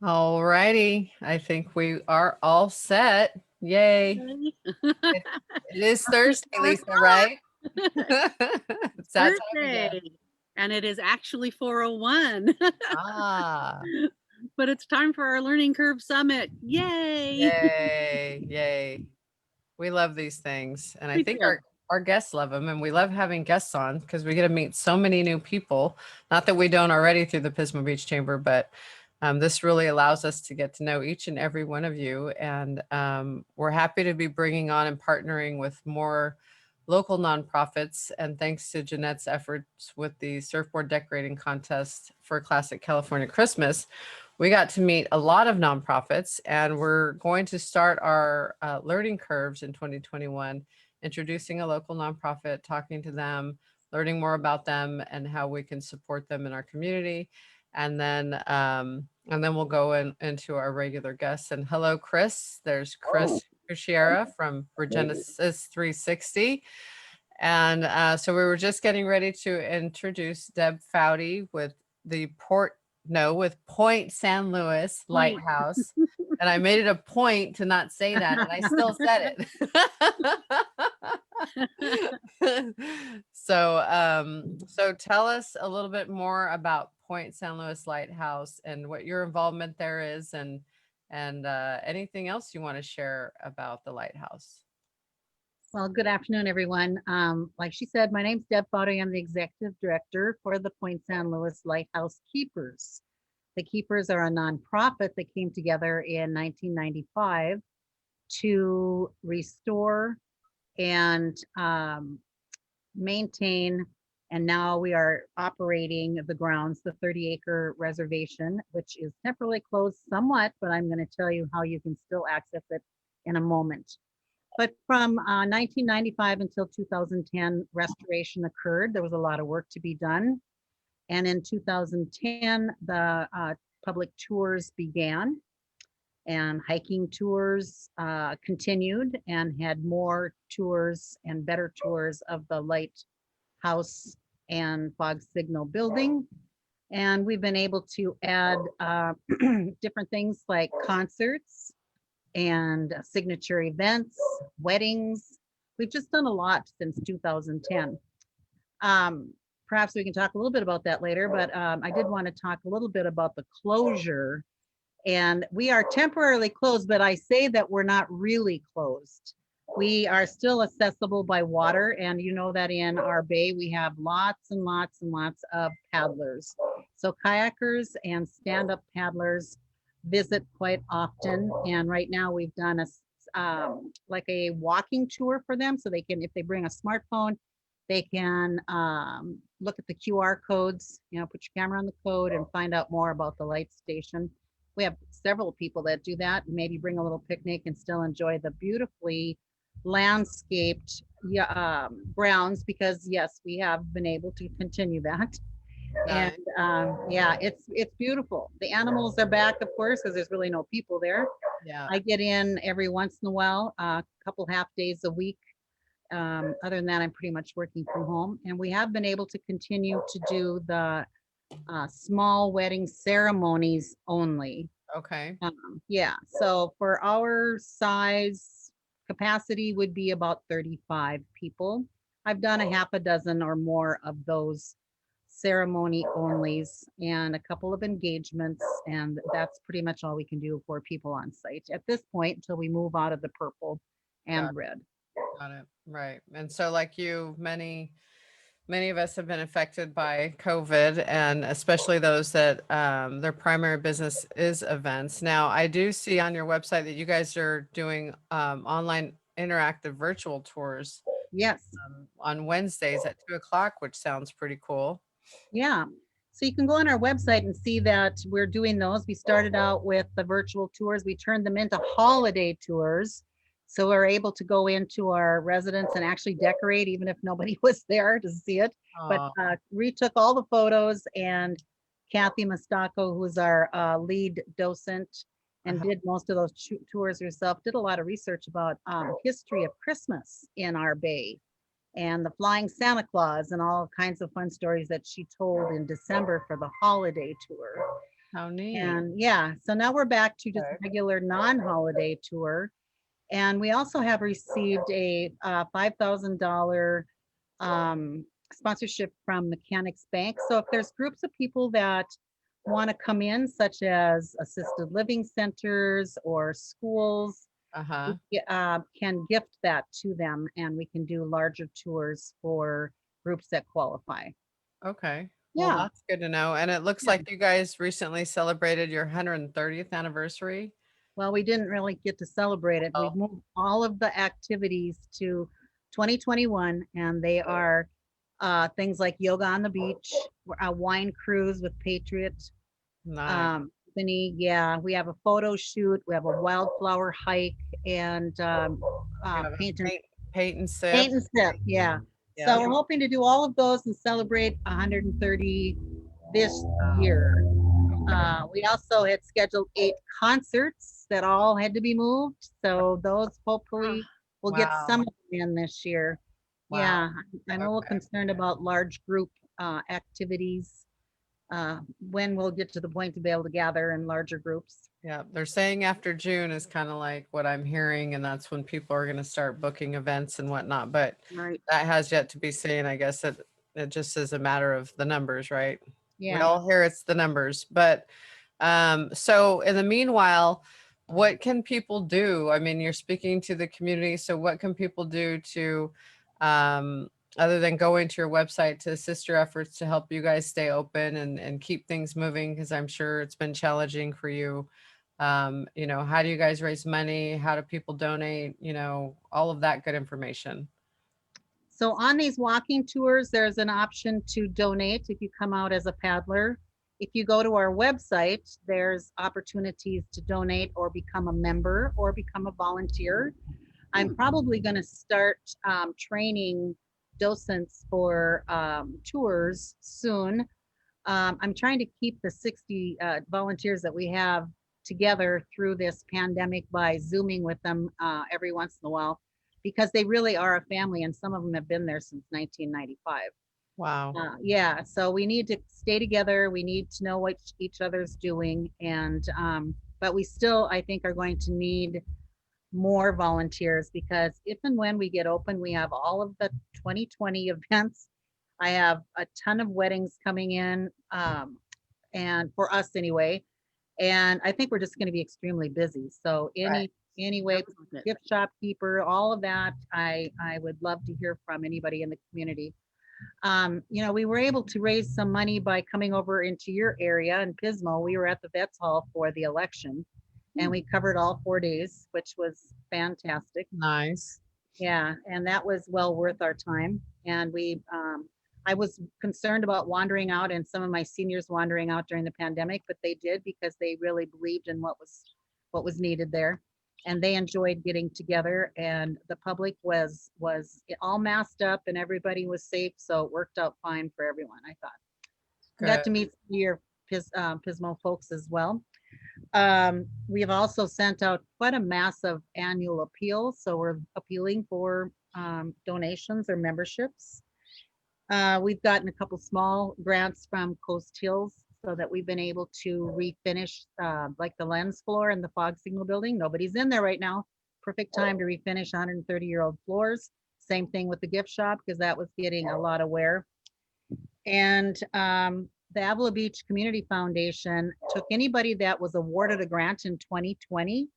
All righty. I think we are all set. Yay. Yay. It, it is Thursday, 4 Lisa, o'clock, right? It's that time Thursday, again. and it is actually 4:01. Ah, But it's time for our Learning Curve Summit. Yay! yay. Yay. We love these things. And I We think do. our guests love them. And we love having guests on because we get to meet so many new people. Not that we don't already through the Pismo Beach Chamber, but this really allows us to get to know each and every one of you. And we're happy to be bringing on and partnering with more local nonprofits. And thanks to Jeanette's efforts with the surfboard decorating contest for Classic California Christmas, we got to meet a lot of nonprofits, and we're going to start our learning curves in 2021, introducing a local nonprofit, talking to them, learning more about them and how we can support them in our community. And then we'll go into our regular guests. And hello, Chris. There's Chris Kushiera from Regenesis 360. And so we were just getting ready to introduce Deb Foudy with the with Point San Luis Point. Lighthouse. And I made it a point to not say that, and I still said it. So tell us a little bit more about Point San Luis Lighthouse and what your involvement there is, and anything else you want to share about the lighthouse. Well, good afternoon, everyone. Like she said, my name's Deb Foudy. I'm the executive director for the Point San Luis Lighthouse Keepers. The Keepers are a nonprofit that came together in 1995 to restore and maintain, and now we are operating the grounds, the 30-acre reservation, which is temporarily closed somewhat, but I'm going to tell you how you can still access it in a moment. But from 1995 until 2010, restoration occurred. There was a lot of work to be done. And in 2010, the public tours began, and hiking tours continued, and had more tours and better tours of the lighthouse and fog signal building. And we've been able to add different things like concerts and signature events, weddings. We've just done a lot since 2010. Perhaps we can talk a little bit about that later, but I did want to talk a little bit about the closure. And we are temporarily closed, but I say that we're not really closed. We are still accessible by water, and you know that in our bay we have lots and lots and lots of paddlers. So kayakers and stand-up paddlers visit quite often, and right now we've done like a walking tour for them, so they can, if they bring a smartphone, they can look at the QR codes, put your camera on the code and find out more about the light station. We have several people that do that, maybe bring a little picnic and still enjoy the beautifully landscaped grounds, because yes, we have been able to continue that. And yeah, it's beautiful. The animals are back, of course, because there's really no people there. Yeah. I get in every once in a while, a couple half days a week. Other than that, I'm pretty much working from home. And we have been able to continue to do the small wedding ceremonies only. Okay. Yeah, so for our size, capacity would be about 35 people. I've done a half a dozen or more of those ceremony onlys and a couple of engagements, and that's pretty much all we can do for people on site at this point until we move out of the purple and red. Got it. Right. And so, like you, many of us have been affected by COVID, and especially those that their primary business is events. Now, I do see on your website that you guys are doing online interactive virtual tours Yes. on Wednesdays at 2 o'clock, which sounds pretty cool. Yeah. So you can go on our website and see that we're doing those. We started out with the virtual tours. We turned them into holiday tours. So we're able to go into our residence and actually decorate, even if nobody was there to see it. But retook all the photos, and Kathy Mastako, who's our lead docent and did most of those tours herself, did a lot of research about history of Christmas in our bay, and the flying Santa Claus and all kinds of fun stories that she told in December for the holiday tour. How neat. And yeah, so now we're back to just Okay. regular non-holiday tour. And we also have received a $5,000 sponsorship from Mechanics Bank. So if there's groups of people that want to come in, such as assisted living centers or schools, Uh-huh. we can gift that to them, and we can do larger tours for groups that qualify. Okay. Well, Yeah. that's good to know. And it looks Yeah. like you guys recently celebrated your 130th anniversary. Well, we didn't really get to celebrate it. We've Oh, moved all of the activities to 2021, and they are things like yoga on the beach, a wine cruise with Patriot. nice. Company. Yeah, we have a photo shoot, we have a wildflower hike, and You have a paint and paint and sip. paint and sip. Yeah. Yeah. So we're hoping to do all of those and celebrate 130 this Wow. year. Okay. We also had scheduled 8 concerts that all had to be moved. So those hopefully will get Wow. some of them in this year. Wow. Yeah, I'm a little Okay. concerned about large group activities, when we'll get to the point to be able to gather in larger groups. Yeah. They're saying after June is kind of like what I'm hearing, and that's when people are going to start booking events and whatnot. But Right. that has yet to be seen. I guess it just is a matter of the numbers, right? We Yeah. all hear it's the numbers. But so in the meanwhile, what can people do? I mean, you're speaking to the community, so what can people do to um other than going to your website to assist your efforts to help you guys stay open and keep things moving? Because I'm sure it's been challenging for you. How do you guys raise money? How do people donate? All of that good information. So on these walking tours, there's an option to donate if you come out as a paddler. If you go to our website, there's opportunities to donate or become a member or become a volunteer. I'm probably going to start training docents for tours soon. I'm trying to keep the 60 volunteers that we have together through this pandemic by Zooming with them every once in a while, because they really are a family, and some of them have been there since 1995. Wow. Yeah, so we need to stay together. We need to know what each other's doing, and but we still, I think, are going to need more volunteers, because if and when we get open, we have all of the 2020 events. I have a ton of weddings coming in, and for us anyway. And I think we're just going to be extremely busy. So Right. anyway, Sounds like it. gift shopkeeper, all of that, I would love to hear from anybody in the community. We were able to raise some money by coming over into your area in Pismo. We were at the Vets Hall for the election, and we covered all 4 days, which was fantastic. Nice. Yeah, and that was well worth our time. And I was concerned about wandering out and some of my seniors wandering out during the pandemic, but they did, because they really believed in what was needed there. And they enjoyed getting together, and the public was all masked up and everybody was safe. So it worked out fine for everyone, I thought. Got Good. to meet some of your Pismo folks as well. We have also sent out quite a massive annual appeal. So we're appealing for donations or memberships. We've gotten a couple small grants from Coast Hills, so that we've been able to refinish like the lens floor in the fog signal building. Nobody's in there right now. Perfect time to refinish 130-year-old floors. Same thing with the gift shop, because that was getting a lot of wear. And the Avila Beach Community Foundation took anybody that was awarded a grant in 2020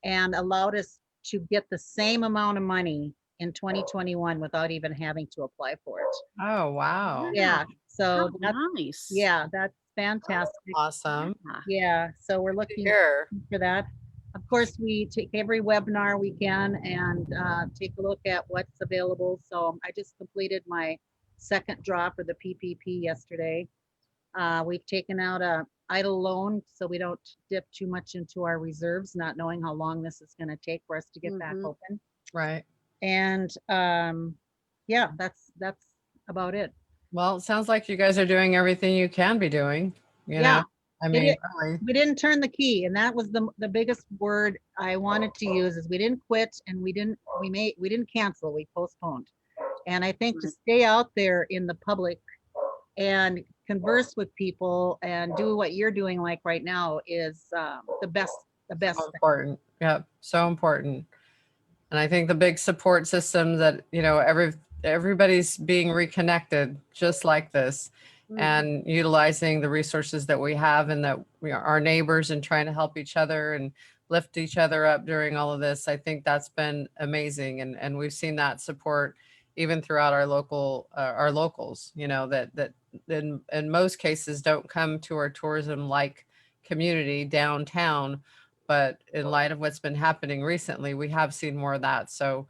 and allowed us to get the same amount of money in 2021 without even having to apply for it. Oh, wow. Yeah, so How that's, nice. yeah, that's fantastic. Awesome. Yeah. Yeah, so we're Good to looking hear. for that. Of course, we take every webinar we can and take a look at what's available. So I just completed my second draw for the PPP yesterday. We've taken out a idle loan so we don't dip too much into our reserves, not knowing how long this is going to take for us to get back Mhm. open. Right. And yeah, that's about it. Well, it sounds like you guys are doing everything you can be doing, you know? Yeah, I it mean, is. really. We didn't turn the key, and that was the biggest word I wanted to use, is we didn't quit, and we didn't cancel, we postponed. And I think to Right. stay out there in the public and converse with people and do what you're doing like right now is the best So thing. important. Yep. So important. And I think the big support system that, everybody's being reconnected just like this and utilizing the resources that we have and that we are our neighbors and trying to help each other and lift each other up during all of this. I think that's been amazing. And we've seen that support even throughout our locals, that in most cases don't come to our tourism like community downtown. But in light of what's been happening recently, we have seen more of that. So,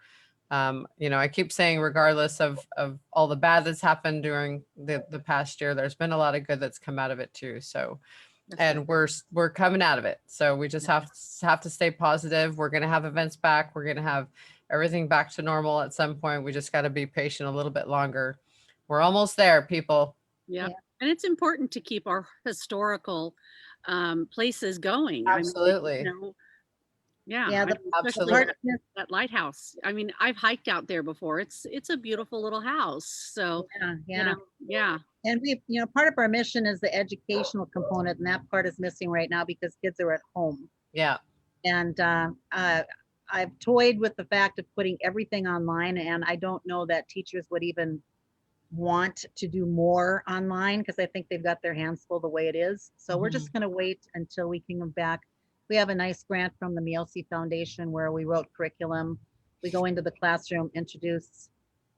I keep saying, regardless of all the bad that's happened during the past year, there's been a lot of good that's come out of it too. So, and we're coming out of it. So we just have to stay positive. We're going to have events back. We're going to have everything back to normal at some point. We just got to be patient a little bit longer. We're almost there, people. Yeah. Yeah. And it's important to keep our historical places going. I mean, Absolutely. yeah, Yeah, I mean, especially Absolutely. that lighthouse. I mean, I've hiked out there before. It's a beautiful little house. So, yeah. yeah. And part of our mission is the educational component, and that part is missing right now because kids are at home. Yeah. And I've toyed with the fact of putting everything online, and I don't know that teachers would even want to do more online because I think they've got their hands full the way it is. So we're just going to wait until we can come back. We have a nice grant from the Mielcy Foundation where we wrote curriculum. We go into the classroom, introduce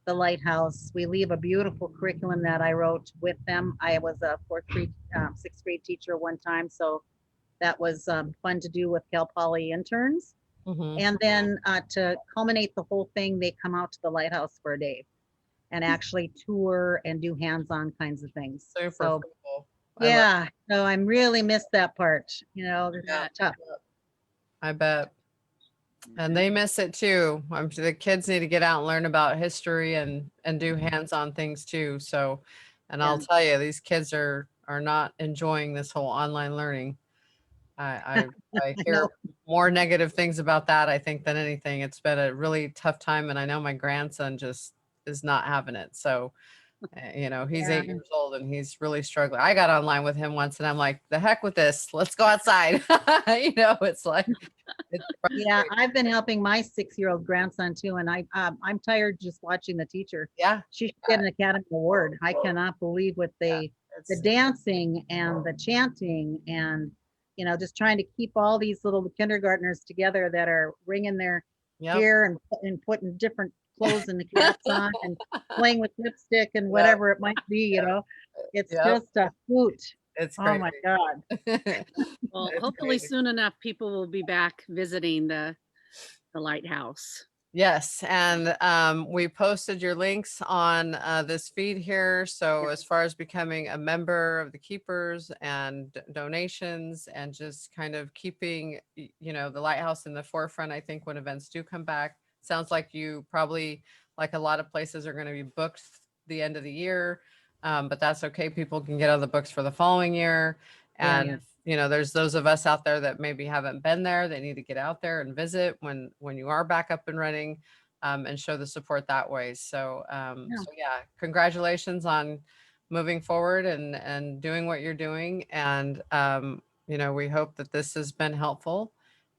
the Lighthouse. We leave a beautiful curriculum that I wrote with them. I was a sixth grade teacher one time, so that was fun to do with Cal Poly interns. Mhm. And then to culminate the whole thing, they come out to the Lighthouse for a day and actually tour and do hands-on kinds of things. Super So cool. I love yeah, so I'm really missed that part. Yeah. It's tough. I bet. And they miss it too. I'm sure the kids need to get out and learn about history and do hands-on things too. So, and I'll Yeah. tell you, these kids are not enjoying this whole online learning. I hear No. more negative things about that, I think, than anything. It's been a really tough time, and I know my grandson just is not having it. So, he's Yeah. 8 years old and he's really struggling. I got online with him once, and I'm like, the heck with this. Let's go outside. It's like it's Yeah, frustrating. I've been helping my 6-year-old grandson too, and I'm tired just watching the teacher. Yeah, She should get an Academy Award. I cannot believe what yeah. the It's dancing and the chanting and just trying to keep all these little kindergartners together that are wringing their yep. hair and putting different clothes and the caps on and playing with lipstick and Yep. whatever it might be. It's Yep. just a hoot. It's Oh my crazy. God. Well, It's hopefully crazy. soon enough, people will be back visiting the lighthouse. Yes, and we posted your links on this feed here. So as far as becoming a member of the Keepers and donations and just kind of keeping, the Lighthouse in the forefront, I think when events do come back, sounds like you probably, like a lot of places, are going to be booked the end of the year, but that's okay. People can get on the books for the following year. Yeah. And there's those of us out there that maybe haven't been there. They need to get out there and visit when you are back up and running, and show the support that way. So, yeah, congratulations on moving forward and doing what you're doing. And, we hope that this has been helpful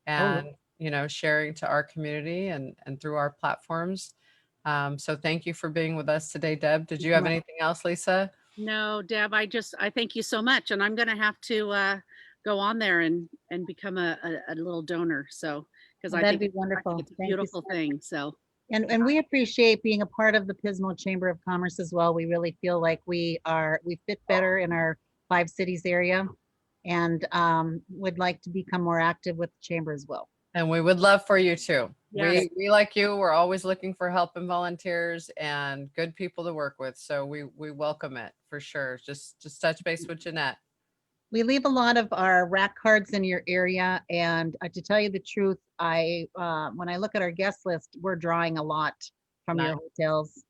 Oh, and, sharing to our community and through our platforms. So thank you for being with us today, Deb. Did you have anything else, Lisa? No, Deb, I thank you so much. And I'm going to have to go on there and become a little donor. So, because I that'd think be wonderful. it's a Thank you beautiful so much. thing. So, And we appreciate being a part of the Pismo Chamber of Commerce as well. We really feel like we fit better in our 5 cities area and would like to become more active with the chamber as well. And we would love for you too. Yes. We like you. We're always looking for help and volunteers and good people to work with. So we welcome it for sure. Just touch base with Jeanette. We leave a lot of our rack cards in your area, and to tell you the truth, when I look at our guest list, we're drawing a lot from your Nice. hotels,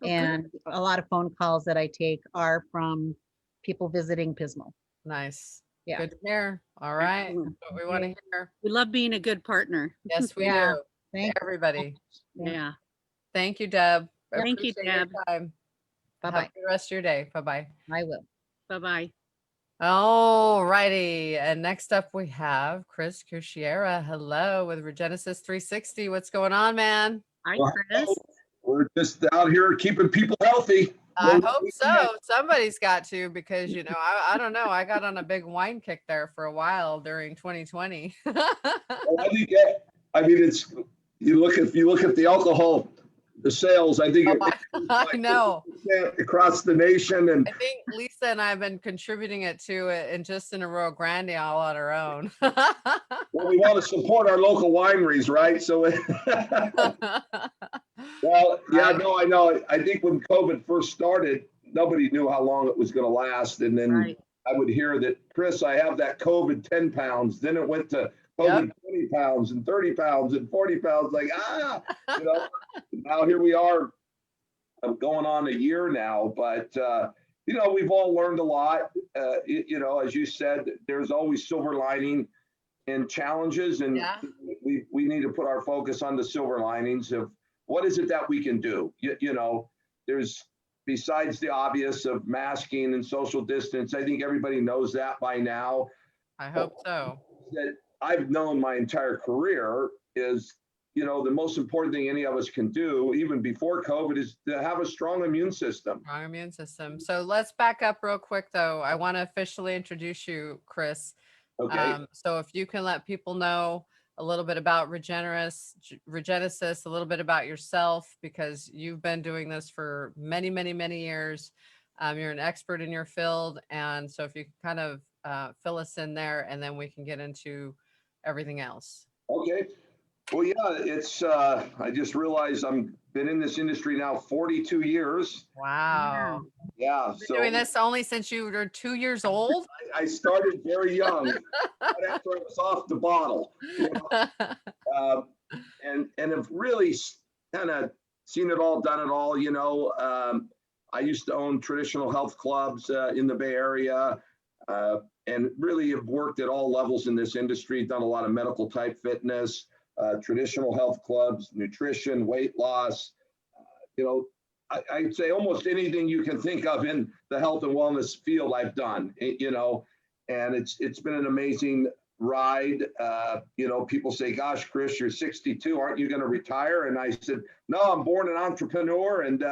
Oh, good. and a lot of phone calls that I take are from people visiting Pismo. Nice. Yeah. Good to hear. All right. Excellent. That's what we want to hear. We love being a good partner. Yes, we Yeah. do. Thank Everybody. you. Yeah. Thank you, Deb. Yep. Thank you, Appreciate your Deb. time. Bye-bye. Have a good rest of your day. Bye-bye. I will. Bye-bye. All righty. And next up we have Chris Kushiera. Hello with Regenesis 360. What's going on, man? Hi, Well, Chris. we're just out here keeping people healthy. I hope so. Somebody's got to, because I don't know. I got on a big wine kick there for a while during 2020. Well, I mean, it's you look at the alcohol, the sales. I think I know. across the nation, and I think Lisa and I have been contributing it to it, and just in a Rio Grande all on our own. well, we want to support our local wineries, right? So, well, yeah, no, I know. I think when COVID first started, nobody knew how long it was going to last, and then Right. I would hear that, Chris, I have that COVID 10 pounds. Then it went to COVID 20 pounds and 30 pounds and 40 pounds. Like, now here we are. I'm going on a year now, but we've all learned a lot. As you said, there's always silver lining in challenges, and we need to put our focus on the silver linings of what is it that we can do. There's, besides the obvious of masking and social distance, I think everybody knows that by now. I hope so. That I've known my entire career is, the most important thing any of us can do, even before COVID, is to have a strong immune system. Strong immune system. So let's back up real quick, though. I want to officially introduce you, Chris. Okay. So if you can let people know a little bit about Regenesis, a little bit about yourself, because you've been doing this for many, many, many years. You're an expert in your field. And so if you can kind of fill us in there, and then we can get into everything else. Okay. Well, yeah, it's, I just realized I'm been in this industry now 42 years. Wow. Yeah. You're doing this only since you were 2 years old? I started very young, right after I was off the bottle. And have really kind of seen it all, done it all. I used to own traditional health clubs in the Bay Area, and really have worked at all levels in this industry, done a lot of medical type fitness, traditional health clubs, nutrition, weight loss. I'd say almost anything you can think of in the health and wellness field I've done, and it's been an amazing ride. People say, gosh, Chris, you're 62. Aren't you going to retire? And I said, no, I'm born an entrepreneur. And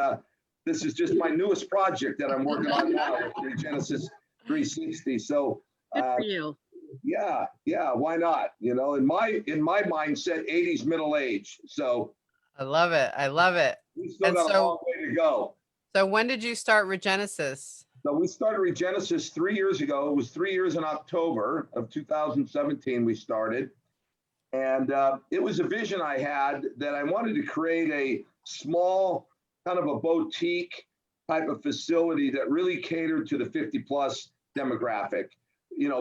this is just my newest project that I'm working on now, Regenesis 360. So Good for you. yeah, why not? In my mindset, 80's middle age. So I love it. we still got a long way to go. So when did you start Regenesis? So we started Regenesis 3 years ago. It was 3 years in October of 2017 we started. And it was a vision I had that I wanted to create a small, kind of a boutique type of facility that really catered to the 50 plus demographic.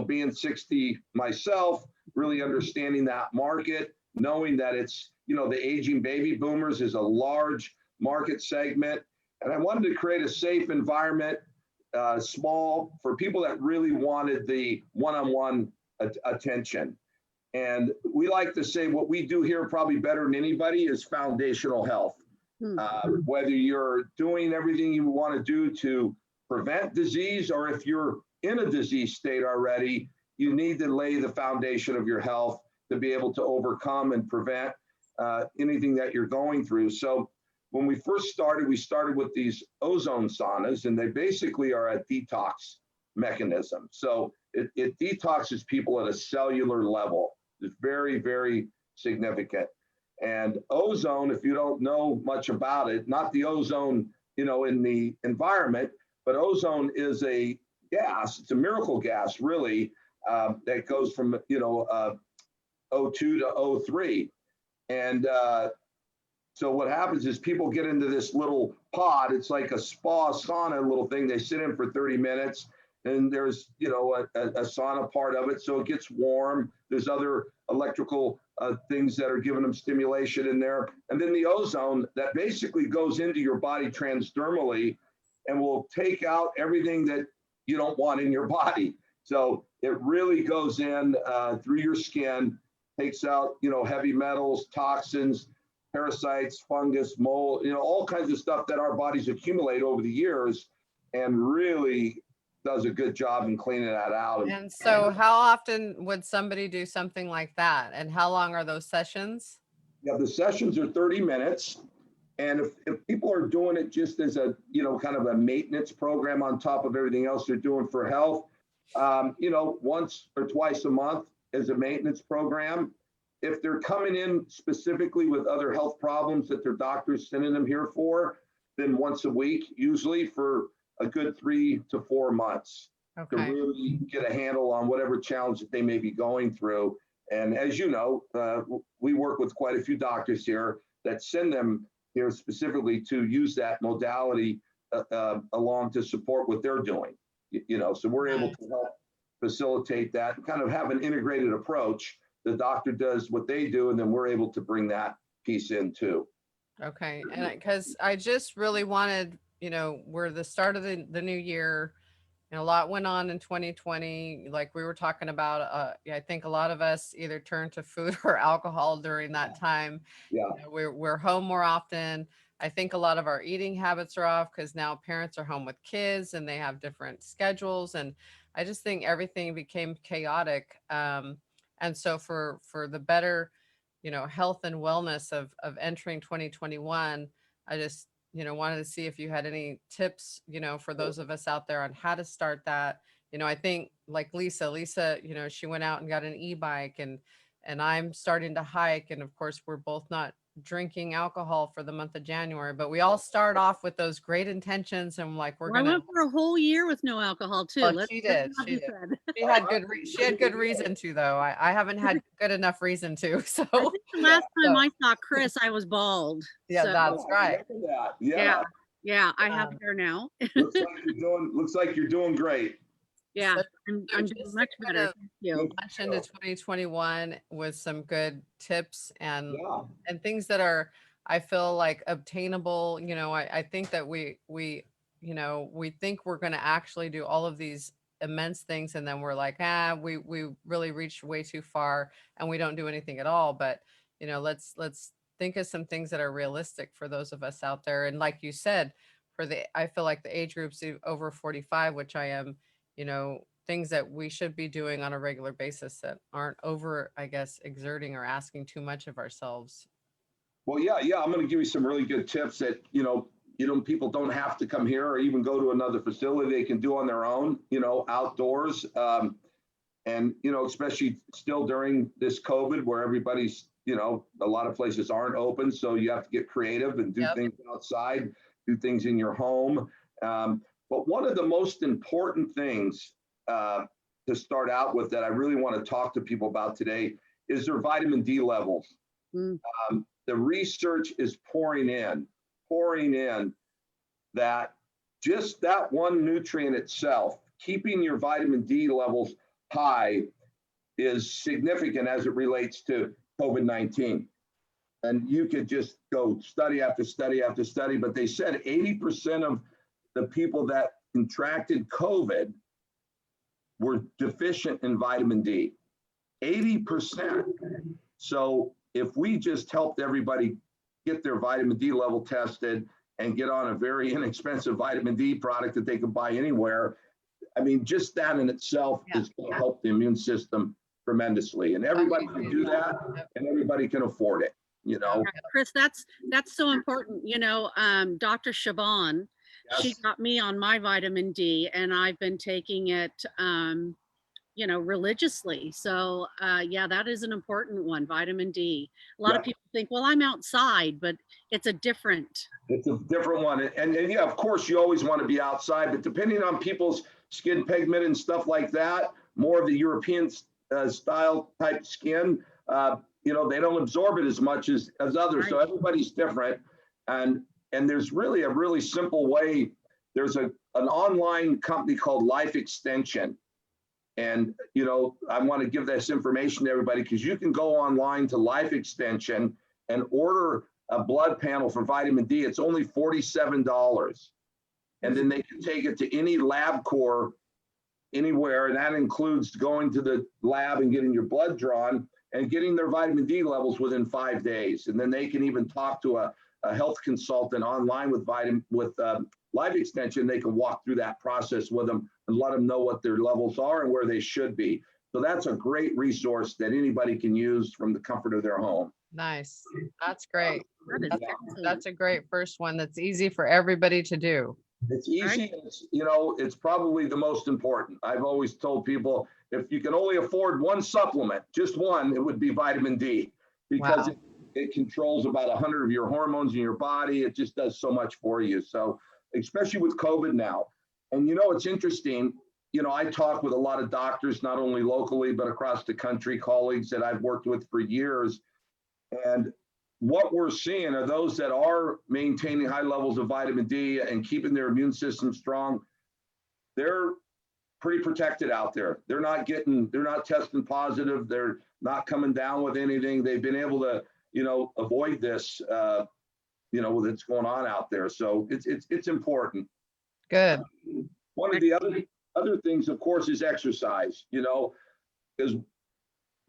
Being 60 myself, really understanding that market, knowing that it's, the aging baby boomers is a large market segment. And I wanted to create a safe environment, small, for people that really wanted the one-on-one attention. And we like to say what we do here probably better than anybody is foundational health. Whether you're doing everything you want to do to prevent disease, or if you're in a disease state already, you need to lay the foundation of your health to be able to overcome and prevent anything that you're going through. So when we first started, we started with these ozone saunas, and they basically are a detox mechanism. So it detoxes people at a cellular level. It's very, very significant. And ozone, if you don't know much about it, not the ozone, in the environment, but ozone is a gas. It's a miracle gas, really, that goes from, O2 to O3. And so what happens is people get into this little pod. It's like a spa sauna little thing. They sit in for 30 minutes, and there's, a sauna part of it. So it gets warm. There's other electrical things that are giving them stimulation in there. And then the ozone that basically goes into your body transdermally and will take out everything that you don't want in your body. So it really goes in through your skin, takes out, heavy metals, toxins, parasites, fungus, mold, all kinds of stuff that our bodies accumulate over the years, and really does a good job in cleaning that out. And so how often would somebody do something like that? And how long are those sessions? Yeah, the sessions are 30 minutes. And if people are doing it just as a, kind of a maintenance program on top of everything else they're doing for health, once or twice a month as a maintenance program. If they're coming in specifically with other health problems that their doctor's sending them here for, then once a week, usually for a good 3 to 4 months to Okay. really get a handle on whatever challenge that they may be going through. And as you know, we work with quite a few doctors here that send them here specifically to use that modality along to support what they're doing. So we're able to help facilitate that and kind of have an integrated approach. The doctor does what they do, and then we're able to bring that piece in too. Okay. And because I just really wanted, we're the start of the new year, and a lot went on in 2020. Like we were talking about, I think a lot of us either turned to food or alcohol during that time. Yeah. We're home more often. I think a lot of our eating habits are off because now parents are home with kids and they have different schedules. And I just think everything became chaotic. And so for the better, health and wellness of entering 2021, I just, wanted to see if you had any tips, for those of us out there on how to start that. I think like Lisa, she went out and got an e-bike, and I'm starting to hike. And of course, we're both not drinking alcohol for the month of January, but we all start off with those great intentions and like, we're Well, I going to. went for a whole year with no alcohol too. Well, she let's did. not She be did. said. She had good reason to, though. I haven't had good enough reason to. So I think the last time so- I saw Chris, I was bald. yeah, So, that's right. Look at that. Yeah. yeah, I have Um, hair now. looks like you're doing great. Yeah, So- I'm so doing just much to kind better. of Thank you. launch into 2021 with some good tips and Yeah. things that are, I feel like, obtainable. I think that we think we're going to actually do all of these immense things, and then we're like, we really reached way too far and we don't do anything at all. But let's think of some things that are realistic for those of us out there. And like you said, I feel like the age groups over 45, which I am, things that we should be doing on a regular basis that aren't over, I guess, exerting or asking too much of ourselves. Well, yeah. I'm going to give you some really good tips that, people don't have to come here or even go to another facility. They can do on their own, outdoors. And, especially still during this COVID where everybody's, a lot of places aren't open. So you have to get creative and do Yep. things outside, do things in your home. But one of the most important things to start out with that I really want to talk to people about today is their vitamin D levels. Mm. The research is pouring in that just that one nutrient itself, keeping your vitamin D levels high, is significant as it relates to COVID-19. And you could just go study after study after study, but they said 80% of the people that contracted COVID were deficient in vitamin D. 80%. So if we just helped everybody get their vitamin D level tested and get on a very inexpensive vitamin D product that they can buy anywhere, I mean, just that in itself is going to help the immune system tremendously. And everybody can do that, and everybody can afford it, Chris, that's so important. Dr. Siobhan, she Yes. got me on my vitamin D, and I've been taking it, religiously. So yeah, that is an important one, vitamin D. A lot of people think, well, I'm outside, but it's a different one. And yeah, of course, you always want to be outside, but depending on people's skin pigment and stuff like that, more of the European style type skin, they don't absorb it as much as others. So everybody's different. And there's really a really simple way. There's an online company called Life Extension. And, I want to give this information to everybody because you can go online to Life Extension and order a blood panel for vitamin D. It's only $47. And then they can take it to any LabCorp anywhere. And that includes going to the lab and getting your blood drawn and getting their vitamin D levels within 5 days. And then they can even talk to a health consultant online with life extension, they can walk through that process with them and let them know what their levels are and where they should be. So that's a great resource that anybody can use from the comfort of their home. Nice. That's great. That is That's, excellent. that's a great first one. That's easy for everybody to do. It's easy. It's, you know, it's probably the most important. I've always told people, if you can only afford one supplement, just one, it would be vitamin D, because Wow. it controls about 100 of your hormones in your body. It just does so much for you. So especially with COVID now. And you know, it's interesting, you know, I talk with a lot of doctors, not only locally, but across the country, colleagues that I've worked with for years. And what we're seeing are those that are maintaining high levels of vitamin D and keeping their immune system strong. They're pretty protected out there. They're not testing positive. They're not coming down with anything. They've been able to, you know, avoid this, you know, that's going on out there. So it's important. Good. One of the other things, of course, is exercise, you know, because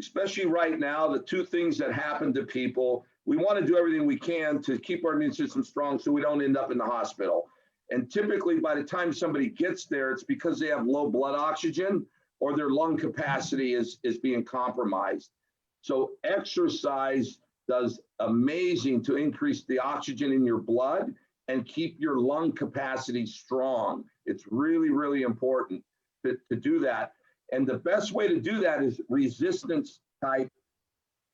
especially right now, the two things that happen to people, we want to do everything we can to keep our immune system strong so we don't end up in the hospital. And typically by the time somebody gets there, it's because they have low blood oxygen or their lung capacity is being compromised. So exercise does amazing to increase the oxygen in your blood and keep your lung capacity strong. It's really, really important to do that. And the best way to do that is resistance type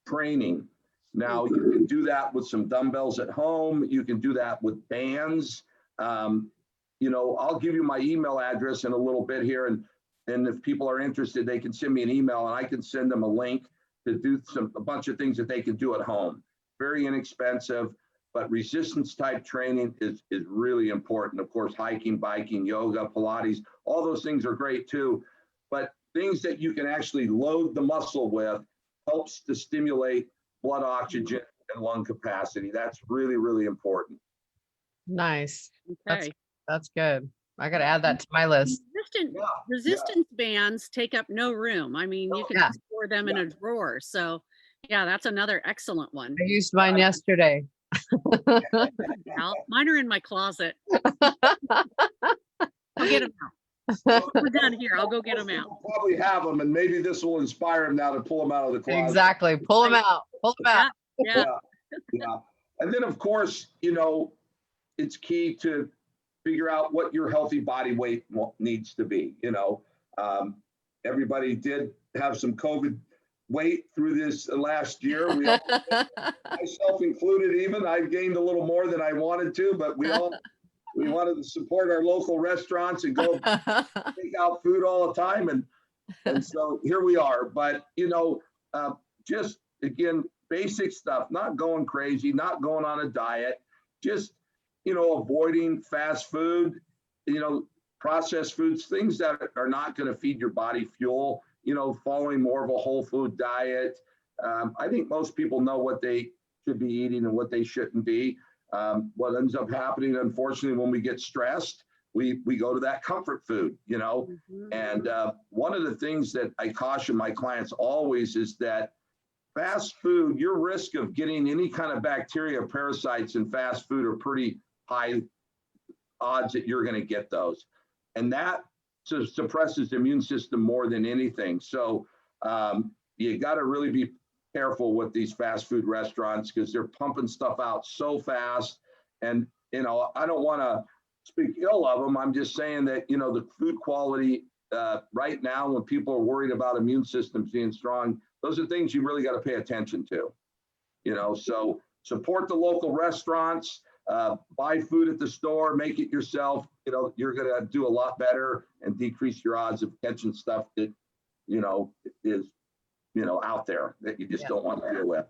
training. Now, you can do that with some dumbbells at home. You can do that with bands. You know, I'll give you my email address in a little bit here. And if people are interested, they can send me an email and I can send them a link to do a bunch of things that they can do at home. Very inexpensive, but resistance type training is really important. Of course, hiking, biking, yoga, Pilates, all those things are great too. But things that you can actually load the muscle with helps to stimulate blood oxygen and lung capacity. That's really, really important. Nice. Okay. That's good. I got to add that to my list. Resistance bands take up no room. I mean, you can Yeah. just store them in a drawer. So yeah, that's another excellent one. I used mine yesterday. Mine are in my closet. I'll get them out. We're done here. I'll go get them out. We'll probably have them, and maybe this will inspire them now to pull them out of the closet. Exactly. Pull them out. Pull them out. Yeah. Yeah. And then, of course, you know, it's key to figure out what your healthy body weight needs to be. You know, everybody did have some COVID weight through this last year. We all, myself included, even I gained a little more than I wanted to, but we wanted to support our local restaurants and go take out food all the time, and so here we are. But you know, just again, basic stuff, not going crazy, not going on a diet, just, you know, avoiding fast food, you know, processed foods, things that are not going to feed your body fuel, you know, following more of a whole food diet. I think most people know what they should be eating and what they shouldn't be. What ends up happening, unfortunately, when we get stressed, we go to that comfort food, you know. And one of the things that I caution my clients always is that fast food, your risk of getting any kind of bacteria, parasites in fast food are pretty high odds that you're going to get those. And that suppresses the immune system more than anything. So you got to really be careful with these fast food restaurants because they're pumping stuff out so fast. And, you know, I don't want to speak ill of them. I'm just saying that, you know, the food quality right now, when people are worried about immune systems being strong, those are things you really got to pay attention to, you know. So support the local restaurants, buy food at the store, make it yourself. You know, you're going to do a lot better and decrease your odds of catching stuff that, you know, is, you know, out there that you just don't want to deal with.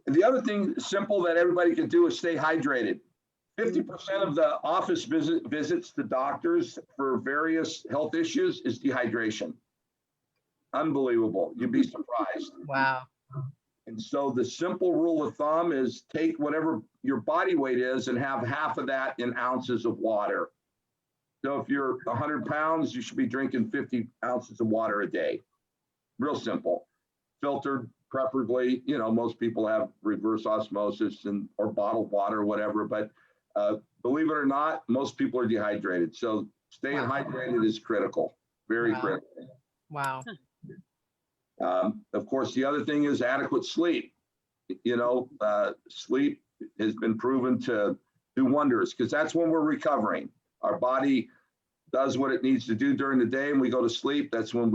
The other thing simple that everybody can do is stay hydrated. 50% of the office visits to doctors for various health issues is dehydration. Unbelievable. You'd be surprised. Wow. And so the simple rule of thumb is take whatever your body weight is and have half of that in ounces of water. So if you're 100 pounds, you should be drinking 50 ounces of water a day. Real simple. filtered, preferably. You know, most people have reverse osmosis or bottled water or whatever, but believe it or not, most people are dehydrated. So staying hydrated is critical, very critical. Wow. Of course, the other thing is adequate sleep. You know, sleep has been proven to do wonders because that's when we're recovering. Our body does what it needs to do during the day and we go to sleep. That's when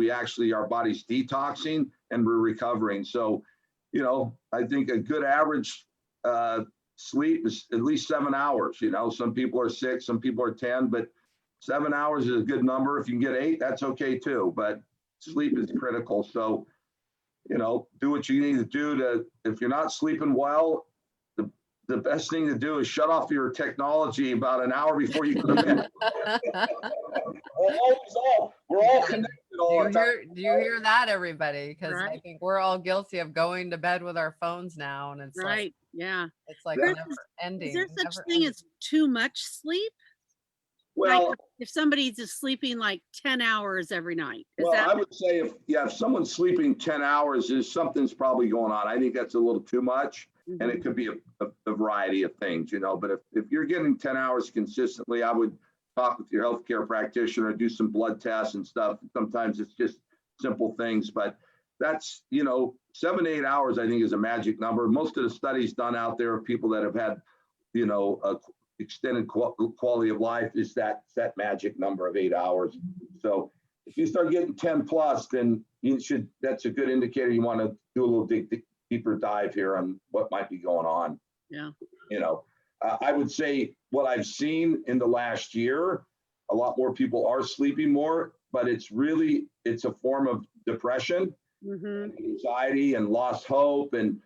our body's detoxing and we're recovering. So, you know, I think a good average sleep is at least 7 hours. You know, some people are 6, some people are 10, but 7 hours is a good number. If you can get 8, that's okay too. But sleep is critical. So, you know, do what you need to do if you're not sleeping well, the best thing to do is shut off your technology about an hour before you go to bed. We're all connected all the time. Do you hear that, everybody? Because I Right. think we're all guilty of going to bed with our phones now, and it's Right. like Yeah. it's like Is never ending. there such never thing ending. as too much sleep? Well, Like if somebody's just sleeping like 10 hours every night, is well, that I would say if someone's sleeping 10 hours, something's probably going on. I think that's a little too much. And Mhm. it could be a variety of things, you know, but if you're getting 10 hours consistently, I would talk with your healthcare practitioner, do some blood tests and stuff. Sometimes it's just simple things, but that's, you know, 7 to 8 hours, I think is a magic number. Most of the studies done out there of people that have had, you know, extended quality of life is that magic number of 8 hours. So if you start getting 10 plus, then that's a good indicator you want to do a little deeper dive here on what might be going on. Yeah. You know, I would say what I've seen in the last year, a lot more people are sleeping more, but it's a form of depression, anxiety, and lost hope, and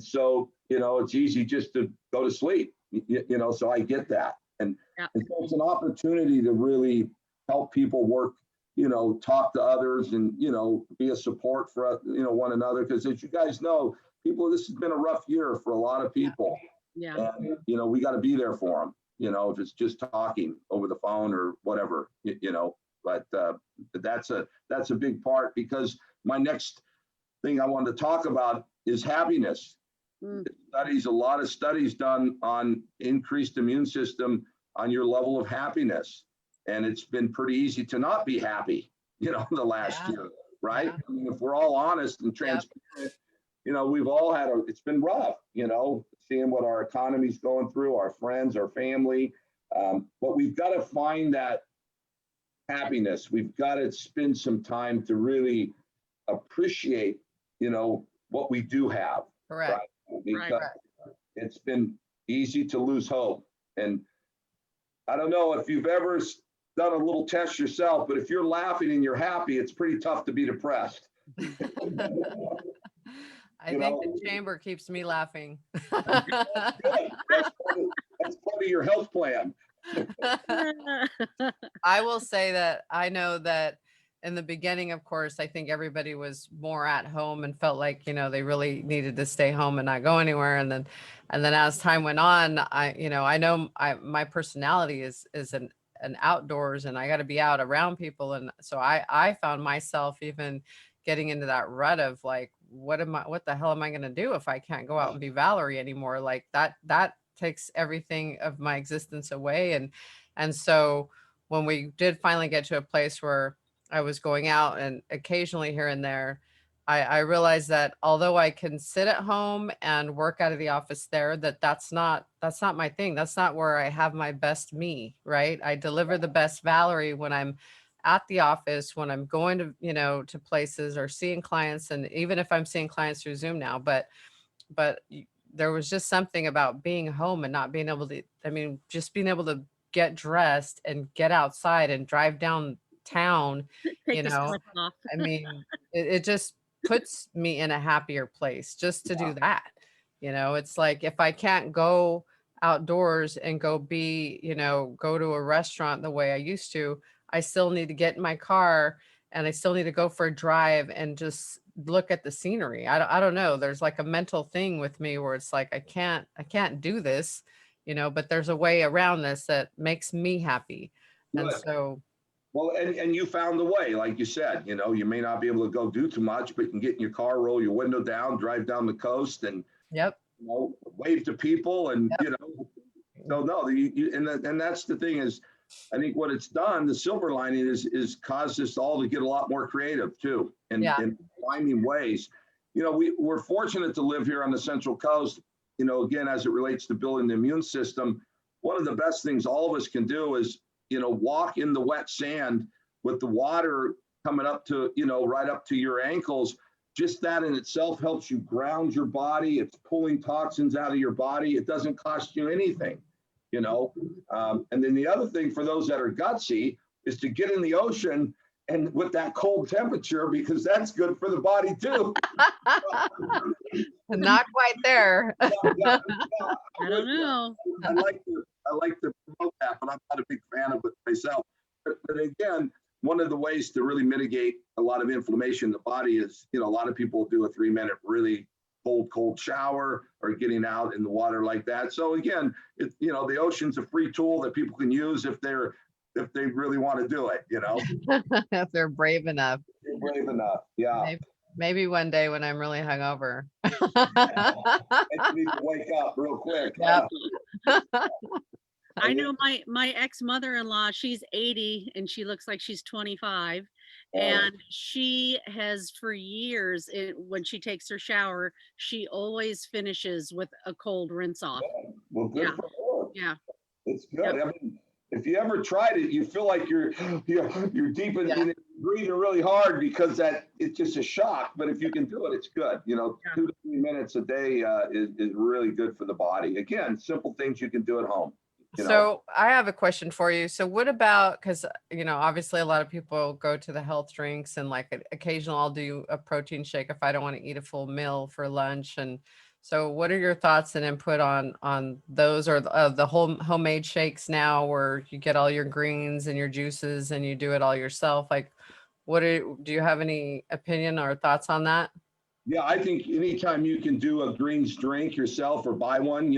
so, you know, it's easy just to go to sleep. You know, so I get that, and so it's an opportunity to really help people work. You know, talk to others, and you know, be a support for one another. Because as you guys know, this has been a rough year for a lot of people. Yeah. And, you know, we got to be there for them, you know, if it's just talking over the phone or whatever, you know, but that's a big part, because my next thing I wanted to talk about is happiness. A lot of studies done on increased immune system on your level of happiness. And it's been pretty easy to not be happy, you know, the last year, right? Yeah. I mean, if we're all honest and transparent, you know, we've all it's been rough, you know, seeing what our economy's going through, our friends, our family. But we've got to find that happiness. We've got to spend some time to really appreciate, you know, what we do have. Correct. Right? Because it's been easy to lose hope. And I don't know if you've ever done a little test yourself, but if you're laughing and you're happy, it's pretty tough to be depressed. I think the chamber keeps me laughing. That's part of your health plan. I will say that I know that in the beginning, of course, I think everybody was more at home and felt like, you know, they really needed to stay home and not go anywhere. And then as time went on, I know my personality is an outdoors, and I got to be out around people. And so I found myself even getting into that rut of like, what the hell am I going to do if I can't go out and be Valerie anymore? Like that takes everything of my existence away. And so when we did finally get to a place where I was going out and occasionally here and there, I realized that although I can sit at home and work out of the office there, that's not my thing. That's not where I have my best me, right? I deliver the best Valerie when I'm at the office, when I'm going to, you know, to places or seeing clients. And even if I'm seeing clients through Zoom now, but there was just something about being home and not being able to, just being able to get dressed and get outside and drive downtown, Take you the know, sweats off. it just puts me in a happier place just to do that. You know, it's like, if I can't go outdoors and go to a restaurant the way I used to, I still need to get in my car and I still need to go for a drive and just look at the scenery. I don't know. There's like a mental thing with me where it's like, I can't do this, you know, but there's a way around this that makes me happy. And Good. so Well, and you found the way, like you said, you may not be able to go do too much, but you can get in your car, roll your window down, drive down the coast and, Yep. wave to people and, Yep. so no, and that's the thing is, I think what it's done, the silver lining is caused us all to get a lot more creative too, and Yeah. finding ways. We're fortunate to live here on the Central Coast. Again, as it relates to building the immune system, one of the best things all of us can do is, walk in the wet sand with the water coming up to, right up to your ankles. Just that in itself helps you ground your body. It's pulling toxins out of your body. It doesn't cost you anything. And then the other thing for those that are gutsy is to get in the ocean and with that cold temperature, because that's good for the body too. Not quite there. I don't know. I like to promote that, but I'm not a big fan of it myself. But again, one of the ways to really mitigate a lot of inflammation in the body is, a lot of people do a 3-minute really cold shower or getting out in the water like that. So again, the ocean's a free tool that people can use if they really want to do it, If they're brave enough. You're brave enough. Yeah. Maybe one day when I'm really hungover. I need to wake up real quick. Yep. I know my ex-mother-in-law, she's 80 and she looks like she's 25. And she has for years, when she takes her shower, she always finishes with a cold rinse off. Well, good Yeah. for her. Yeah. It's good. Yep. I mean, if you ever tried it, you feel like you're deep in, Yeah. breathing really hard because it's just a shock. But if you can do it, it's good. 2 to 3 minutes a day is really good for the body. Again, simple things you can do at home. So I have a question for you. So what about, because, obviously a lot of people go to the health drinks and like occasionally I'll do a protein shake if I don't want to eat a full meal for lunch. And so what are your thoughts and input on those, or the whole homemade shakes now where you get all your greens and your juices and you do it all yourself? Like, do you have any opinion or thoughts on that? Yeah, I think anytime you can do a greens drink yourself or buy one,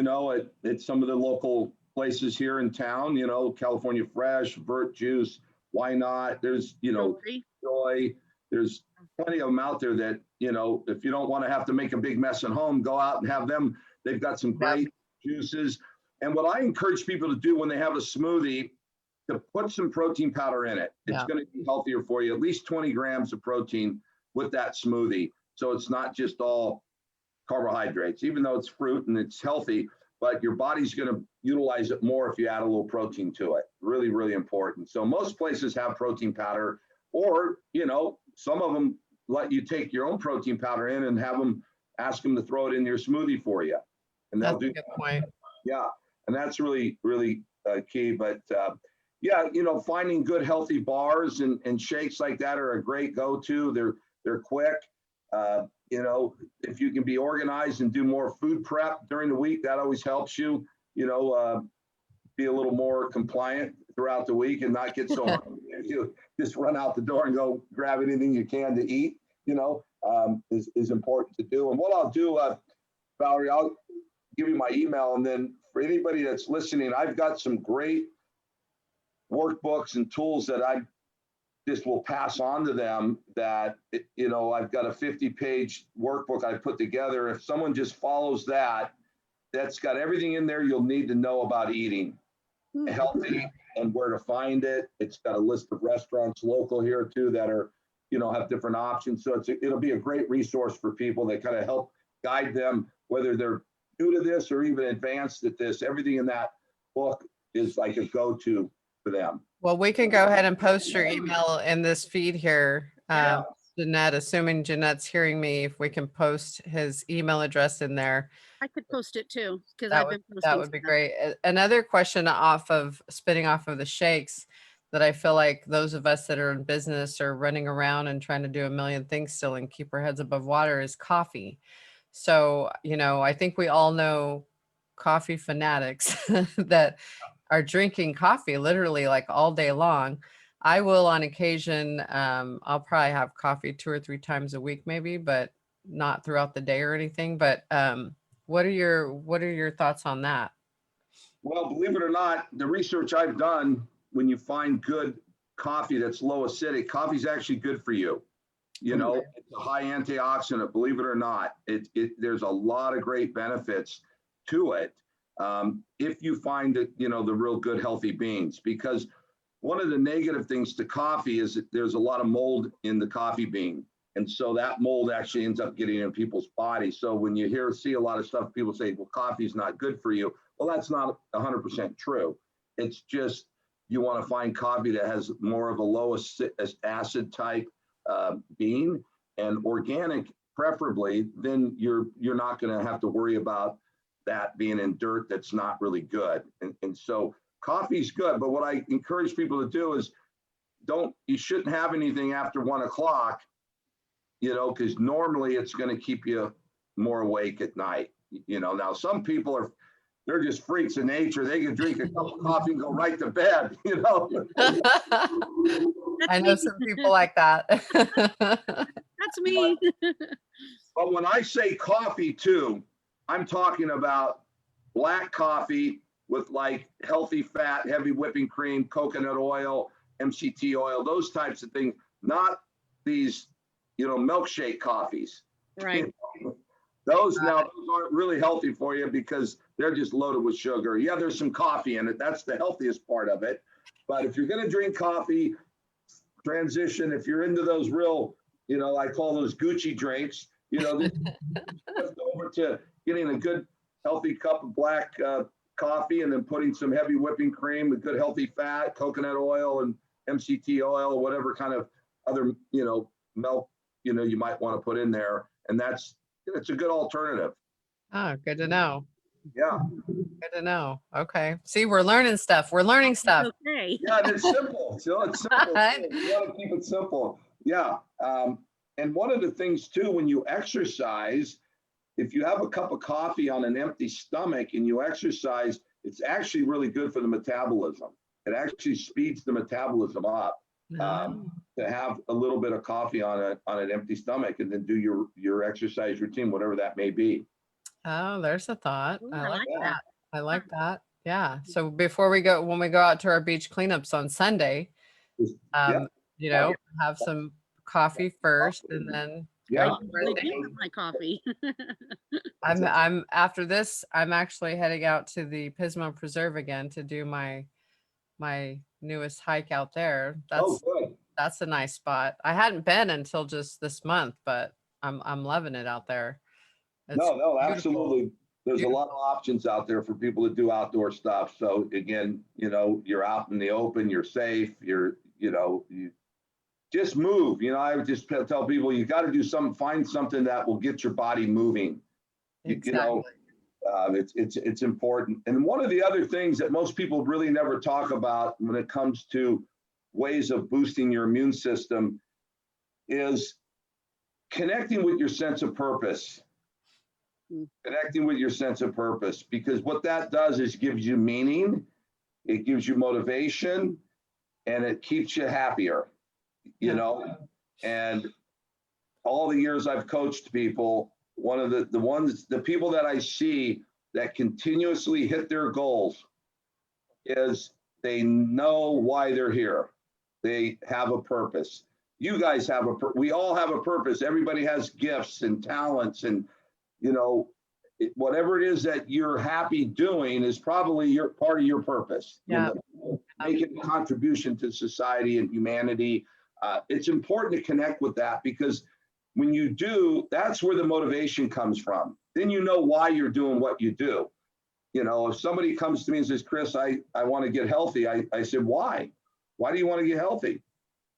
at some of the local places here in town, California Fresh, Vert Juice, why not? There's, Joy, there's plenty of them out there that, if you don't want to have to make a big mess at home, go out and have them. They've got some great juices. And what I encourage people to do when they have a smoothie, to put some protein powder in it. It's going to be healthier for you, at least 20 grams of protein with that smoothie. So it's not just all carbohydrates, even though it's fruit and it's healthy, but your body's going to utilize it more if you add a little protein to it. Really, really important. So most places have protein powder, or, some of them let you take your own protein powder in and ask them to throw it in your smoothie for you. And they'll do. That's a good point. Yeah. And that's really, really key. But finding good healthy bars and shakes like that are a great go-to. They're quick. If you can be organized and do more food prep during the week, that always helps you, be a little more compliant throughout the week and not get so hungry. You just run out the door and go grab anything you can to eat, is important to do. And what I'll do, Valerie, I'll give you my email. And then for anybody that's listening, I've got some great workbooks and tools that I just will pass on to them that, I've got a 50-page workbook I put together. If someone just follows that's got everything in there you'll need to know about eating healthy and where to find it. It's got a list of restaurants local here too that are, have different options. So it'll be a great resource for people that kind of help guide them, whether they're new to this or even advanced at this. Everything in that book is like a go-to for them. Well, we can go ahead and post your email in this feed here. Jeanette, assuming Jeanette's hearing me, if we can post his email address in there. I could post it too, because That I've been posting. that would be stuff. great. Another question spinning off of the shakes that I feel like those of us that are in business are running around and trying to do a million things still and keep our heads above water is coffee. So, I think we all know coffee fanatics that are drinking coffee literally like all day long. I will on occasion, I'll probably have coffee 2 or 3 times a week maybe, but not throughout the day or anything. But what are your thoughts on that? Well, believe it or not, the research I've done, when you find good coffee that's low acidic, coffee's actually good for you. You know, it's a high antioxidant, believe it or not. There's a lot of great benefits to it if you find it, you know, the real good healthy beans. Because one of the negative things to coffee is that there's a lot of mold in the coffee bean. And so that mold actually ends up getting in people's bodies. So when you see a lot of stuff, people say, well, coffee's not good for you. Well, that's not 100% true. It's just you want to find coffee that has more of a low acid type bean and organic, preferably. Then you're not going to have to worry about that being in dirt that's not really good. And so coffee's good, but what I encourage people to do is you shouldn't have anything after 1 o'clock, you know, because normally it's going to keep you more awake at night. You know, now some people they're just freaks of nature. They can drink a cup of coffee and go right to bed, you know. I know some people like that. That's me. But when I say coffee too, I'm talking about black coffee with like healthy fat, heavy whipping cream, coconut oil, MCT oil, those types of things, not these, you know, milkshake coffees. Right. Those aren't really healthy for you because they're just loaded with sugar. Yeah, there's some coffee in it. That's the healthiest part of it. But if you're going to drink coffee, transition, if you're into those real, you know, I call those Gucci drinks, you know, shift over to getting a good healthy cup of black coffee and then putting some heavy whipping cream with good healthy fat, coconut oil and MCT oil, or whatever kind of other, you know, milk, you know, you might want to put in there. And it's a good alternative. Oh, good to know. Yeah. Good to know. Okay. See, we're learning stuff. We're learning stuff. Okay. Yeah, and it's simple. So it's simple. You want to keep it simple. Yeah. And one of the things too, when you exercise, if you have a cup of coffee on an empty stomach and you exercise, it's actually really good for the metabolism. It actually speeds the metabolism up. To have a little bit of coffee on an empty stomach and then do your exercise routine, whatever that may be. Oh, there's a thought. Ooh, I like that. that. I like that. Yeah. So before when we go out to our beach cleanups on Sunday, Yeah. you know, have some coffee first and then Yeah. go I do with my coffee. I'm after this, I'm actually heading out to the Pismo Preserve again to do my newest hike out there. Good. That's a nice spot. I hadn't been until just this month, but I'm loving it out there. It's No, beautiful. absolutely. There's Beautiful. a lot of options out there for people to do outdoor stuff. So again, you know, you're out in the open, you're safe, you just move. You know, I would just tell people you got to do find something that will get your body moving. Exactly. You know, it's important. And one of the other things that most people really never talk about when it comes to ways of boosting your immune system is connecting with your sense of purpose. Connecting with your sense of purpose, because what that does is gives you meaning, it gives you motivation, and it keeps you happier, you know. And all the years I've coached people, one of the people that I see that continuously hit their goals is they know why they're here. They have a purpose. You guys have we all have a purpose. Everybody has gifts and talents, and you know, whatever it is that you're happy doing is probably part of your purpose. Yeah. You know, making a contribution to society and humanity. It's important to connect with that, because when you do, that's where the motivation comes from. Then you know why you're doing what you do. You know, if somebody comes to me and says, Chris, I want to get healthy. I said, why? Why do you want to get healthy?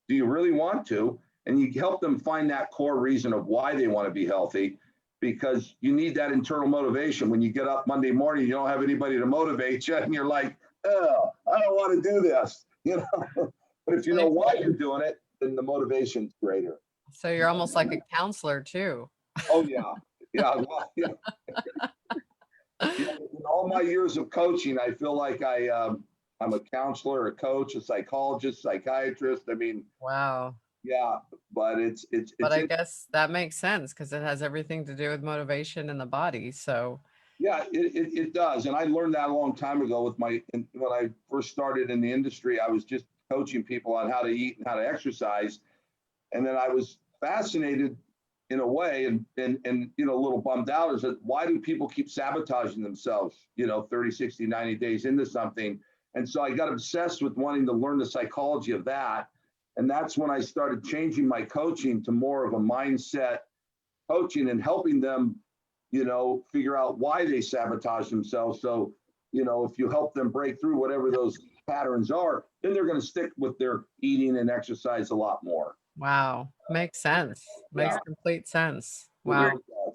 Do you really want to? And you help them find that core reason of why they want to be healthy, because you need that internal motivation. When you get up Monday morning, you don't have anybody to motivate you, and you're like, oh, I don't want to do this, you know. But if you know why you're doing it, then the motivation's greater. So you're almost like a counselor too. Oh yeah, yeah. Well, yeah. In all my years of coaching, I feel like I'm a counselor, a coach, a psychologist, psychiatrist. I mean, Wow. yeah, but But I guess that makes sense because it has everything to do with motivation in the body. So yeah, it does. And I learned that a long time ago when I first started in the industry. I was just coaching people on how to eat and how to exercise. And then I was fascinated in a way and you know, a little bummed out is that why do people keep sabotaging themselves, you know, 30, 60, 90 days into something? And so I got obsessed with wanting to learn the psychology of that. And that's when I started changing my coaching to more of a mindset coaching and helping them, you know, figure out why they sabotage themselves. So, you know, if you help them break through whatever those patterns are, then they're going to stick with their eating and exercise a lot more. Wow. Makes sense. Makes Yeah. complete sense. It Wow. really does.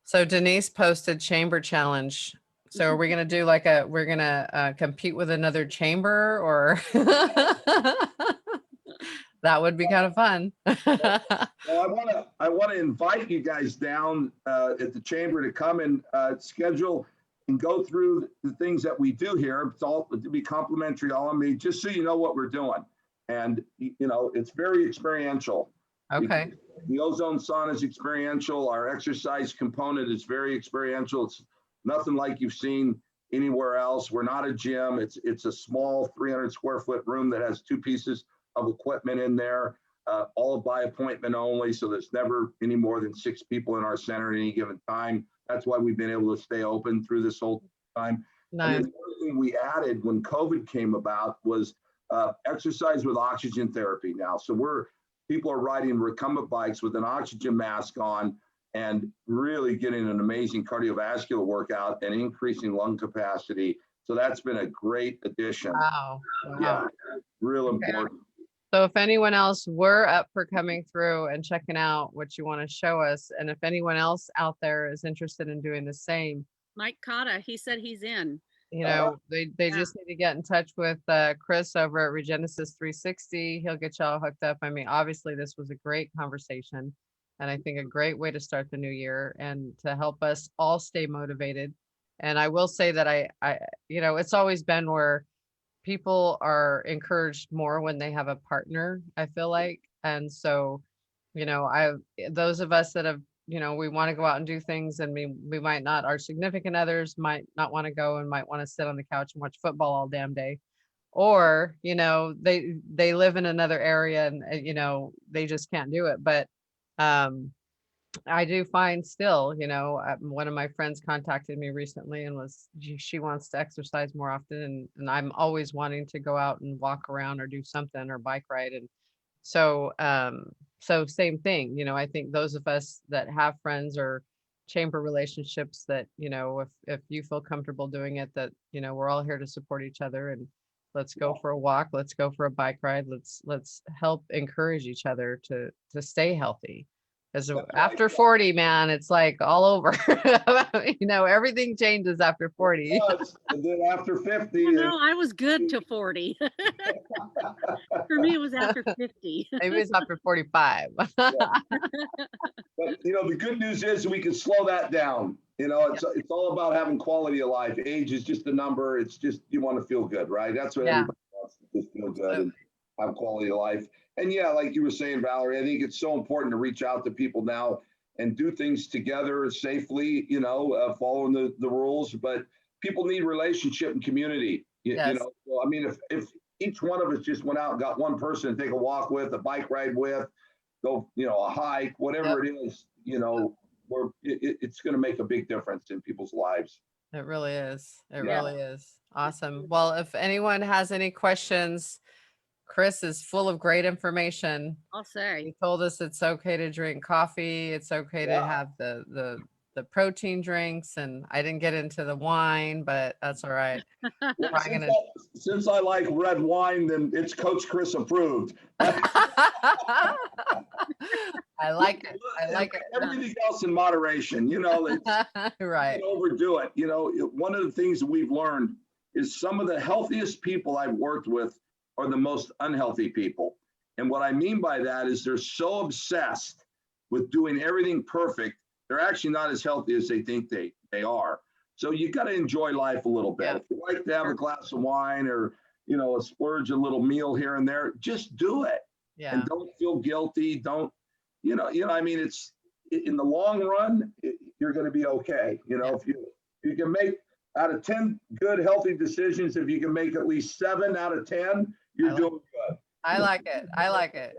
So Denise posted chamber challenge. So are we going to do like we're going to compete with another chamber or that would be kind of fun. Well, I want to invite you guys down at the chamber to come and schedule and go through the things that we do here. It's all to be complimentary, all on me, just so you know what we're doing. And you know, it's very experiential. Okay. The Ozone Saunas is experiential. Our exercise component is very experiential. It's nothing like you've seen anywhere else. We're not a gym. It's a small 300 square foot room that has 2 pieces of equipment in there, all by appointment only. So there's never any more than 6 people in our center at any given time. That's why we've been able to stay open through this whole time. Nice. And the other thing we added when COVID came about was exercise with oxygen therapy now. So people are riding recumbent bikes with an oxygen mask on and really getting an amazing cardiovascular workout and increasing lung capacity. So that's been a great addition. Wow. Yeah, real important. So if anyone else were up for coming through and checking out what you want to show us, and if anyone else out there is interested in doing the same, Mike Cotta, he said he's in. you know, they just need to get in touch with Chris over at Regenesis 360. He'll get y'all hooked up. I mean, obviously this was a great conversation and I think a great way to start the new year and to help us all stay motivated. And I will say that I you know, it's always been where people are encouraged more when they have a partner, I feel like. And so, you know, those of us that have, you know, we want to go out and do things and we might not, our significant others might not want to go and might want to sit on the couch and watch football all damn day. Or, you know, they live in another area and, you know, they just can't do it. But I do find still, you know, one of my friends contacted me recently and she wants to exercise more often. And I'm always wanting to go out and walk around or do something or bike ride. And so, so same thing, you know, I think those of us that have friends or chamber relationships that, you know, if you feel comfortable doing it, that, you know, we're all here to support each other and let's go for a walk. Let's go for a bike ride. Let's help encourage each other to stay healthy. Because after 40, man, it's like all over. You know, everything changes after 40. And then after 50. No, I was good till 40. For me, it was after 50. Maybe it's after 45. But, you know, the good news is we can slow that down. You know, it's all about having quality of life. Age is just a number. It's just, you want to feel good, right? That's what everybody wants, to just feel good and have quality of life. And yeah, like you were saying, Valerie, I think it's so important to reach out to people now and do things together safely, you know, following the rules. But people need relationship and community. You know, so, I mean, if each one of us just went out and got one person to take a walk with, a bike ride with, go, you know, a hike, whatever it is, you know, it's going to make a big difference in people's lives. It really is. It really is. Awesome. Well, if anyone has any questions, Chris is full of great information. I'll say. He told us it's okay to drink coffee. It's okay to have the protein drinks. And I didn't get into the wine, but that's all right. Since I like red wine, then it's Coach Chris approved. I like it. I like it. Everything else in moderation, you know, right. Don't overdo it. You know, one of the things that we've learned is some of the healthiest people I've worked with are the most unhealthy people. And what I mean by that is they're so obsessed with doing everything perfect, they're actually not as healthy as they think they are. So you got to enjoy life a little bit. Yeah. If you like to have a glass of wine or, you know, splurge a little meal here and there, just do it. Yeah. And don't feel guilty. Don't, you know, I mean, it's in the long run, you're going to be okay. You know, if you can make out of 10 good, healthy decisions, if you can make at least 7 out of 10, You're like doing good. I like it. I like it.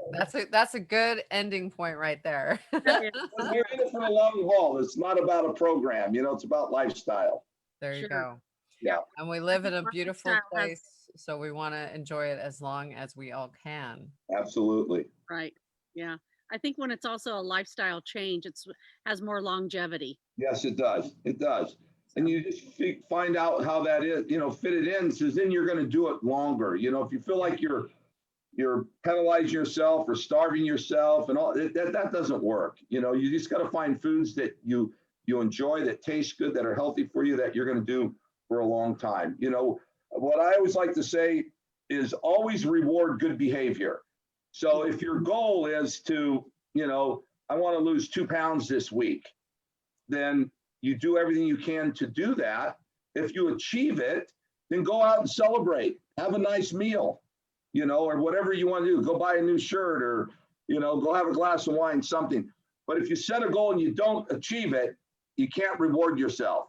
That's a good ending point right there. That is, We're in it for the long haul. It's not about a program, it's about lifestyle. There you Sure. go. Yeah. And we live in a Our beautiful lifestyle has- place, so we want to enjoy it as long as we all can. Absolutely. right. Yeah. I think when it's also a lifestyle change, it's has more longevity. Yes, it does. It does. And you just find out how that is, fit it in, because then you're going to do it longer. If you feel like you're penalizing yourself or starving yourself and all that doesn't work. You just got to find foods that you enjoy, that taste good, that are healthy for you, that you're going to do for a long time. What I always like to say is always reward good behavior. So if your goal is to, I want to lose 2 pounds this week, then you do everything you can to do that. If you achieve it, then go out and celebrate, have a nice meal, or whatever you want to do. Go buy a new shirt, or, go have a glass of wine, something. But if you set a goal and you don't achieve it, you can't reward yourself,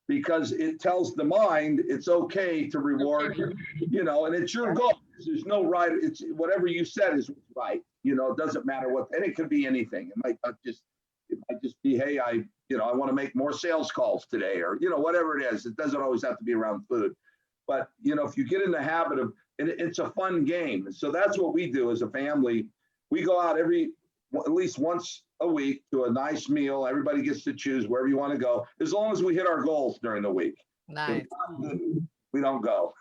because it tells the mind it's okay to reward, and it's your goal. There's no right. It's whatever you said is right. It doesn't matter what, and it could be anything. It might just be, hey, I want to make more sales calls today, or, whatever it is. It doesn't always have to be around food. But, if you get in the habit of, and it's a fun game. So that's what we do as a family. We go out at least once a week to a nice meal. Everybody gets to choose wherever you want to go, as long as we hit our goals during the week. Nice. We don't go.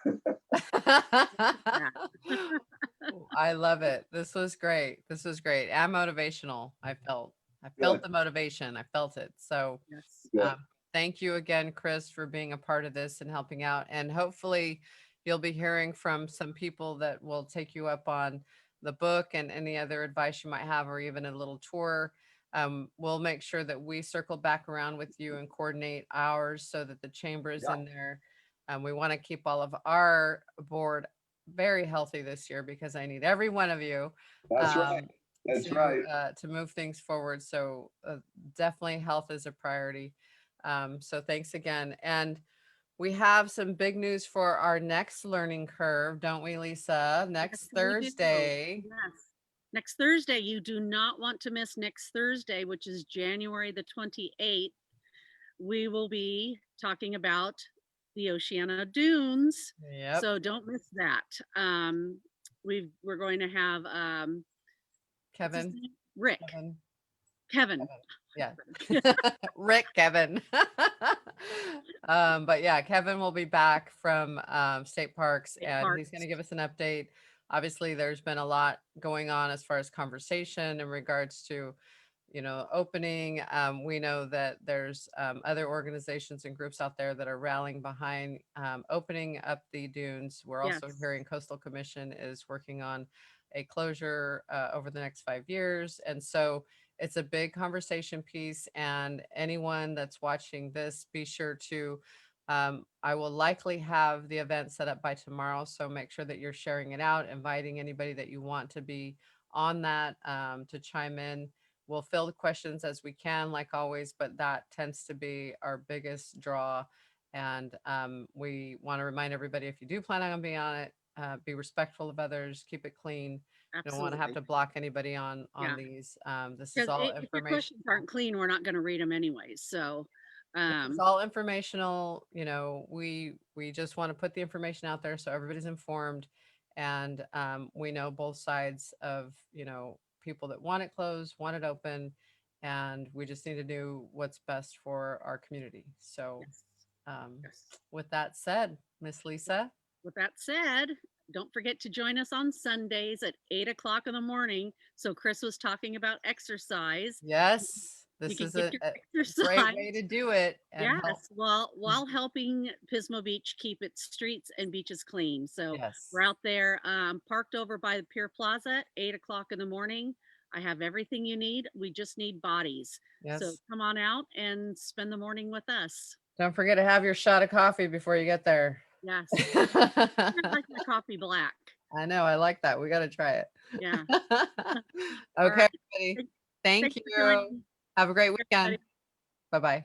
I love it. This was great. This was great and motivational. I felt Good. the motivation. I felt it. So Yes. Good. thank you again, Chris, for being a part of this and helping out. And hopefully you'll be hearing from some people that will take you up on the book and any other advice you might have, or even a little tour. We'll make sure that we circle back around with you and coordinate ours so that the chamber is in there. We want to keep all of our board very healthy this year, because I need every one of you. That's right. That's right. To move things forward. So definitely health is a priority. So thanks again. And we have some big news for our next learning curve, don't we, Lisa? Next Yes, we do. Thursday. Yes. Next Thursday, you do not want to miss next Thursday, which is January the 28th. We will be talking about the Oceana Dunes. Yep. So don't miss that. We're going to have what's his Kevin. name? Rick. Kevin. Kevin. Yeah. Rick, Kevin. But yeah, Kevin will be back from State Parks, and he's going to give us an update. Obviously, there's been a lot going on as far as conversation in regards to, opening. We know that there's other organizations and groups out there that are rallying behind opening up the dunes. We're also hearing Coastal Commission is working on a closure over the next 5 years. And so it's a big conversation piece, and anyone that's watching this, be sure to, I will likely have the event set up by tomorrow. So make sure that you're sharing it out, inviting anybody that you want to be on that to chime in. We'll fill the questions as we can, like always, but that tends to be our biggest draw. And we want to remind everybody, if you do plan on being on it, be respectful of others, keep it clean. You don't want to have to block anybody on these. This is all If your questions aren't clean, we're not going to read them anyways. So it's all informational. We just want to put the information out there so everybody's informed. And we know both sides of, people that want it closed, want it open, and we just need to do what's best for our community. So with that said, Miss Lisa. With that said, don't forget to join us on Sundays at 8 o'clock in the morning. So Chris was talking about exercise. Yes, this is a great way to do it. And yes, while helping Pismo Beach keep its streets and beaches clean. So we're out there parked over by the Pier Plaza at 8 o'clock in the morning. I have everything you need. We just need bodies. So come on out and spend the morning with us. Don't forget to have your shot of coffee before you get there. Yes. I like my coffee black. I know. I like that. We got to try it. Yeah. Okay, everybody. Thank you. Have a great weekend. Bye-bye.